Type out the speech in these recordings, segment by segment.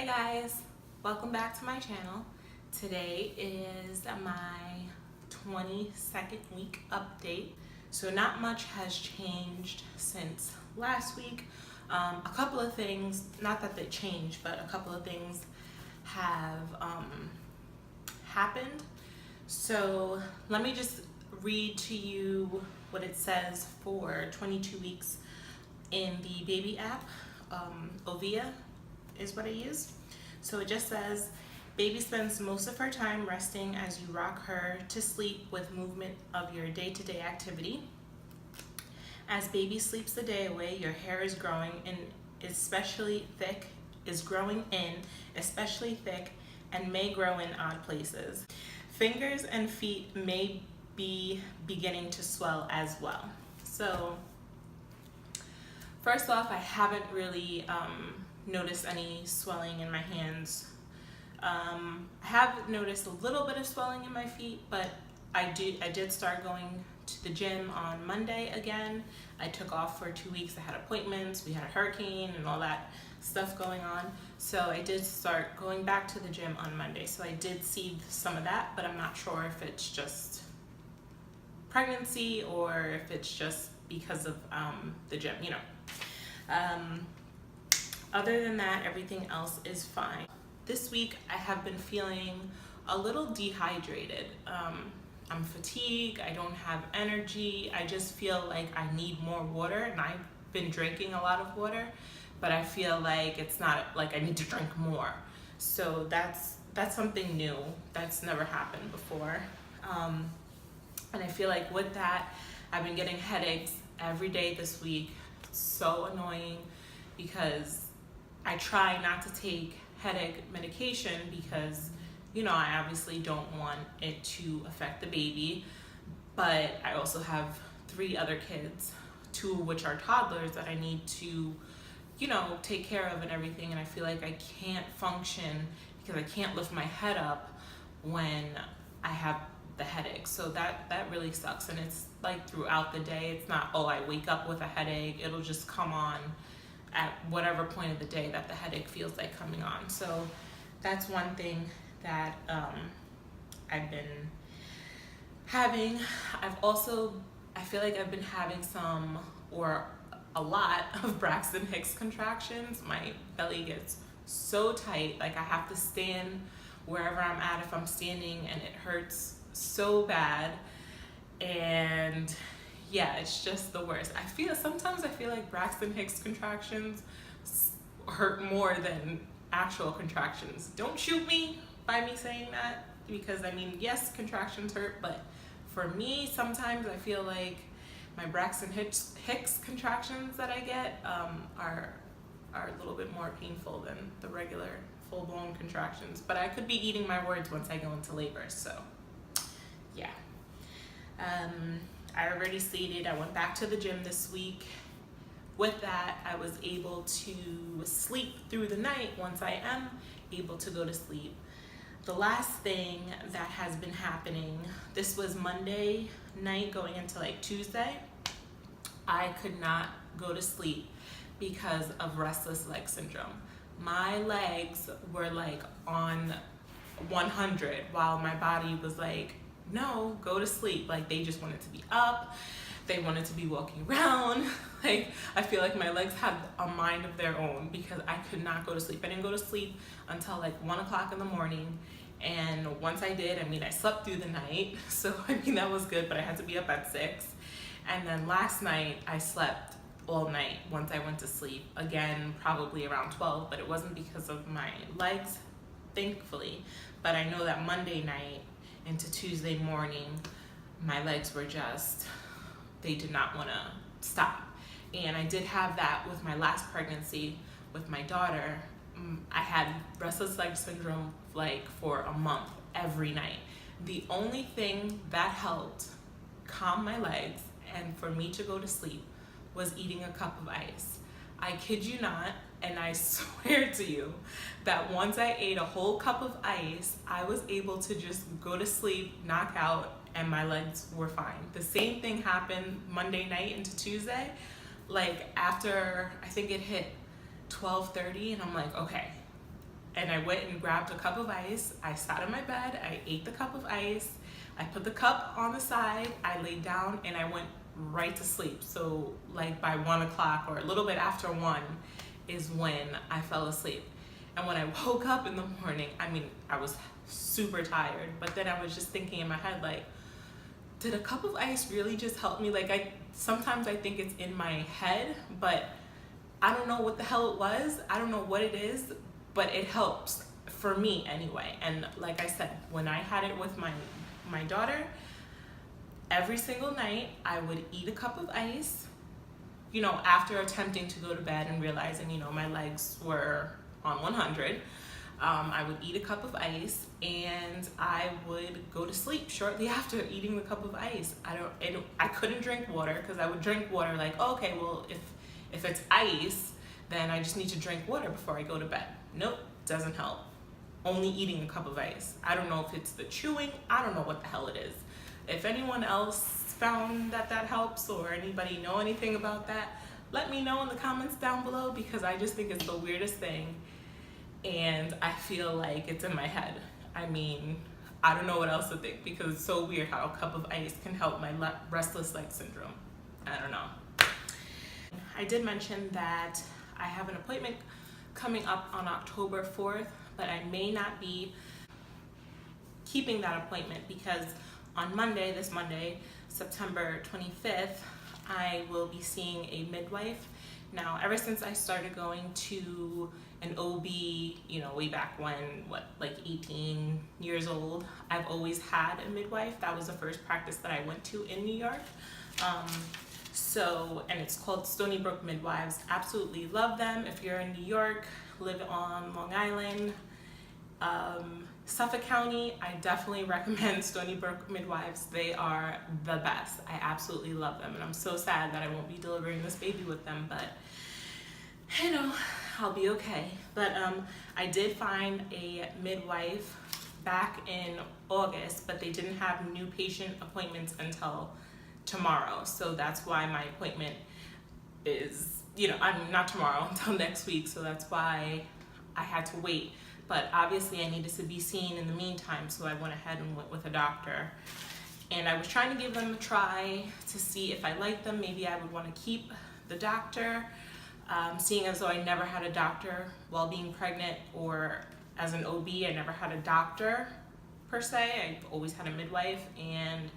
Hey guys, welcome back to my channel. Today is my 22nd week update. So not much has changed since last week. A couple of things, not that they changed, but a couple of things have happened. So let me just read to you what it says for 22 weeks in the baby app. Ovia is what I use. So it just says, baby spends most of her time resting as you rock her to sleep with movement of your day-to-day activity. As baby sleeps the day away, your hair is growing in especially thick, and may grow in odd places. Fingers and feet may be beginning to swell as well. So first off, I haven't really noticed any swelling in my hands. I have noticed a little bit of swelling in my feet, but I did start going to the gym on Monday again. I took off for 2 weeks. I had appointments, we had a hurricane and all that stuff going on. So I did start going back to the gym on Monday. So I did see some of that, but I'm not sure if it's just pregnancy or if it's just because of the gym, you know. Other than that, everything else is fine. This week, I have been feeling a little dehydrated. I'm fatigued, I don't have energy, I just feel like I need more water, and I've been drinking a lot of water, but I feel like it's not like I need to drink more. So that's something new that's never happened before. And I feel like with that, I've been getting headaches every day this week. It's so annoying because I try not to take headache medication because, you know, I obviously don't want it to affect the baby, but I also have 3 other kids, 2 of which are toddlers that I need to, you know, take care of and everything, and I feel like I can't function because I can't lift my head up when I have the headache. So that really sucks, and it's like throughout the day. It's not, oh, I wake up with a headache. It'll just come on at whatever point of the day that the headache feels like coming on. So that's one thing that I've been having. I feel like I've been having a lot of Braxton Hicks contractions. My belly gets so tight, like I have to stand wherever I'm at if I'm standing, and it hurts so bad. And yeah, it's just the worst. Sometimes I feel like Braxton Hicks contractions hurt more than actual contractions. Don't shoot me by me saying that, because I mean, yes, contractions hurt, but for me, sometimes I feel like my Braxton Hicks contractions that I get are a little bit more painful than the regular full-blown contractions. But I could be eating my words once I go into labor, so yeah. I already stated I went back to the gym this week. With that, I was able to sleep through the night once I am able to go to sleep. The last thing that has been happening, this was Monday night going into like Tuesday, I could not go to sleep because of restless leg syndrome. My legs were like on 100 while my body was like, no, go to sleep. Like they just wanted to be up. They wanted to be walking around. Like I feel like my legs had a mind of their own because I could not go to sleep. I didn't go to sleep until like 1 o'clock in the morning. And once I did, I mean, I slept through the night. So I mean, that was good, but I had to be up at 6. And then last night I slept all night once I went to sleep. Again, probably around 12, but it wasn't because of my legs, thankfully. But I know that Monday night into Tuesday morning, my legs were just, they did not want to stop. And I did have that with my last pregnancy with my daughter. I had restless leg syndrome like for a month every night. The only thing that helped calm my legs and for me to go to sleep was eating a cup of ice. I kid you not, and I swear to you that once I ate a whole cup of ice, I was able to just go to sleep, knock out, and my legs were fine. The same thing happened Monday night into Tuesday. Like after, I think it hit 12:30, and I'm like, okay. and I went and grabbed a cup of ice. I sat in my bed, I ate the cup of ice, I put the cup on the side, I laid down, and I went right to sleep. So like by 1 o'clock or a little bit after 1 is when I fell asleep. And when I woke up in the morning, I mean, I was super tired, but then I was just thinking in my head, like, did a cup of ice really just help me? Like, sometimes I think it's in my head, but I don't know what the hell it was. I don't know what it is, but it helps for me anyway. And like I said, when I had it with my daughter, every single night I would eat a cup of ice, you know, after attempting to go to bed and realizing, you know, my legs were on 100. I would eat a cup of ice and I would go to sleep shortly after eating the cup of ice. I couldn't drink water, because I would drink water like, oh, okay, well, if it's ice, then I just need to drink water before I go to bed. Nope, doesn't help. Only eating a cup of ice. I don't know if it's the chewing, I don't know what the hell it is. If anyone else found that helps, or anybody know anything about that, let me know in the comments down below, because I just think it's the weirdest thing. And I feel like it's in my head. I mean, I don't know what else to think, because it's so weird how a cup of ice can help my restless leg syndrome. I don't know. I did mention that I have an appointment coming up on October 4th, but I may not be keeping that appointment, because on Monday, this Monday, September 25th, I will be seeing a midwife. Now, ever since I started going to an OB, you know, way back when, like 18 years old, I've always had a midwife. That was the first practice that I went to in New York. And it's called Stony Brook Midwives. Absolutely love them. If you're in New York, live on Long Island, Suffolk County, I definitely recommend Stony Brook Midwives. They are the best. I absolutely love them, and I'm so sad that I won't be delivering this baby with them, but you know, I'll be okay. But I did find a midwife back in August, but they didn't have new patient appointments until tomorrow. So that's why my appointment is, you know, I'm not tomorrow, until next week. So that's why I had to wait. But obviously I needed to be seen in the meantime, so I went ahead and went with a doctor. And I was trying to give them a try to see if I liked them. Maybe I would want to keep the doctor, seeing as though I never had a doctor while being pregnant, or as an OB, I never had a doctor per se. I've always had a midwife, and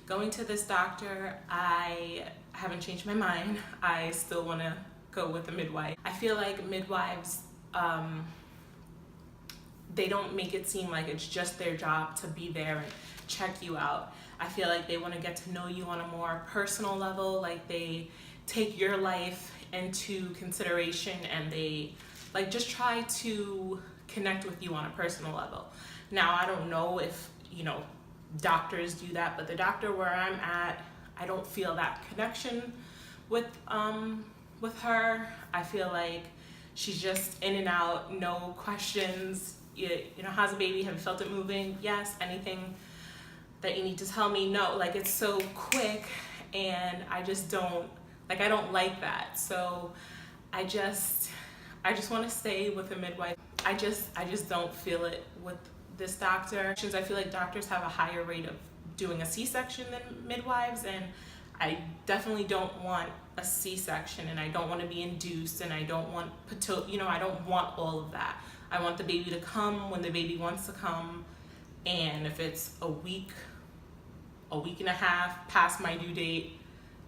going to this doctor, I haven't changed my mind. I still want to go with a midwife. I feel like midwives, they don't make it seem like it's just their job to be there and check you out. I feel like they want to get to know you on a more personal level, like they take your life into consideration, and they like just try to connect with you on a personal level. Now, I don't know if, you know, doctors do that, but the doctor where I'm at, I don't feel that connection with her. I feel like she's just in and out, no questions. You know, how's the baby? Have you felt it moving? Yes. Anything that you need to tell me? No. Like, it's so quick, and I just don't, like, I don't like that. So I just want to stay with a midwife. I just don't feel it with this doctor. I feel like doctors have a higher rate of doing a C-section than midwives, and I definitely don't want a C-section, and I don't want to be induced, and I don't want I don't want all of that. I want the baby to come when the baby wants to come, and if it's a week and a half past my due date,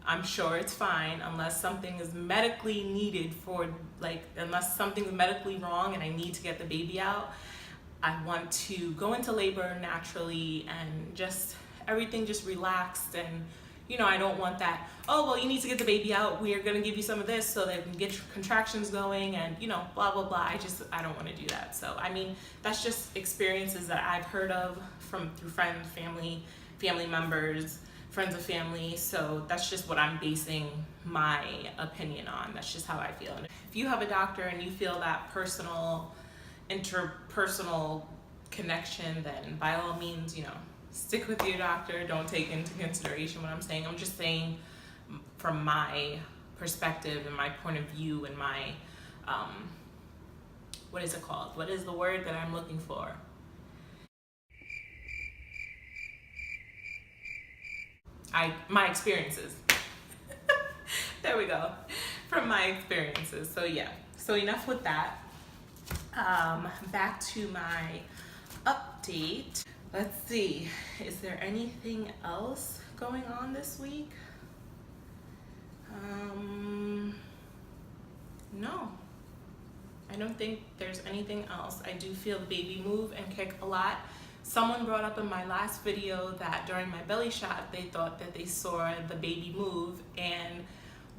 I'm sure it's fine, unless something is medically needed unless something's medically wrong and I need to get the baby out. I want to go into labor naturally and just everything just relaxed, and you know, I don't want that, oh, well, you need to get the baby out, we are going to give you some of this so that we can get your contractions going, and you know, blah blah blah. I don't want to do that. So I mean, that's just experiences that I've heard of through friends, family members, friends of family. So that's just what I'm basing my opinion on. That's just how I feel. And if you have a doctor and you feel that personal, interpersonal connection, then by all means, you know, stick with your doctor. Don't take into consideration what I'm saying. I'm just saying from my perspective and my point of view and my what is it called? What is the word that I'm looking for? My experiences. There we go. From my experiences. So yeah. So enough with that. Back to my update. Let's see. Is there anything else going on this week? No. I don't think there's anything else. I do feel the baby move and kick a lot. Someone brought up in my last video that during my belly shot, they thought that they saw the baby move, and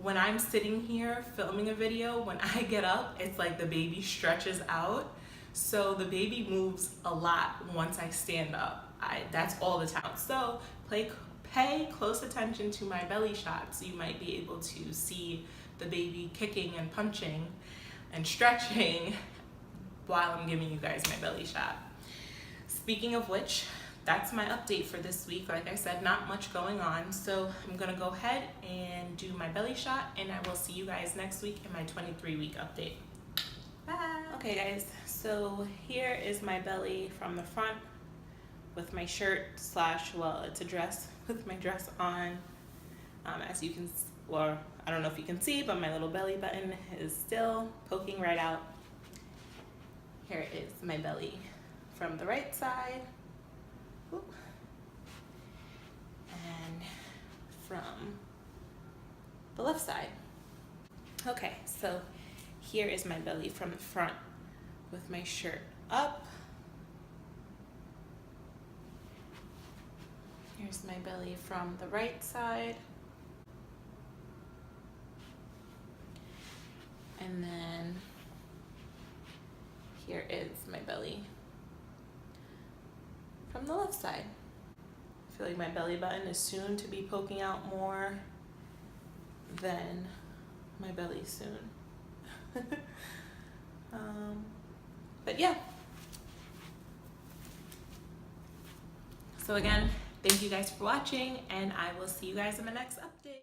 when I'm sitting here filming a video, when I get up, it's like the baby stretches out. So the baby moves a lot once I stand up. That's all the time. So pay close attention to my belly shots. You might be able to see the baby kicking and punching and stretching while I'm giving you guys my belly shot. Speaking of which, that's my update for this week. Like I said, not much going on. So I'm gonna go ahead and do my belly shot, and I will see you guys next week in my 23-week update. Bye. Okay guys, so here is my belly from the front with my shirt / well, it's a dress with my dress on. As you can, or I don't know if you can see, but my little belly button is still poking right out. Here is my belly from the right side. Ooh. And from the left side. Okay, so here is my belly from the front with my shirt up. Here's my belly from the right side. And then here is my belly from the left side. I feel like my belly button is soon to be poking out more than my belly soon. But yeah. So again, thank you guys for watching, and I will see you guys in my next update.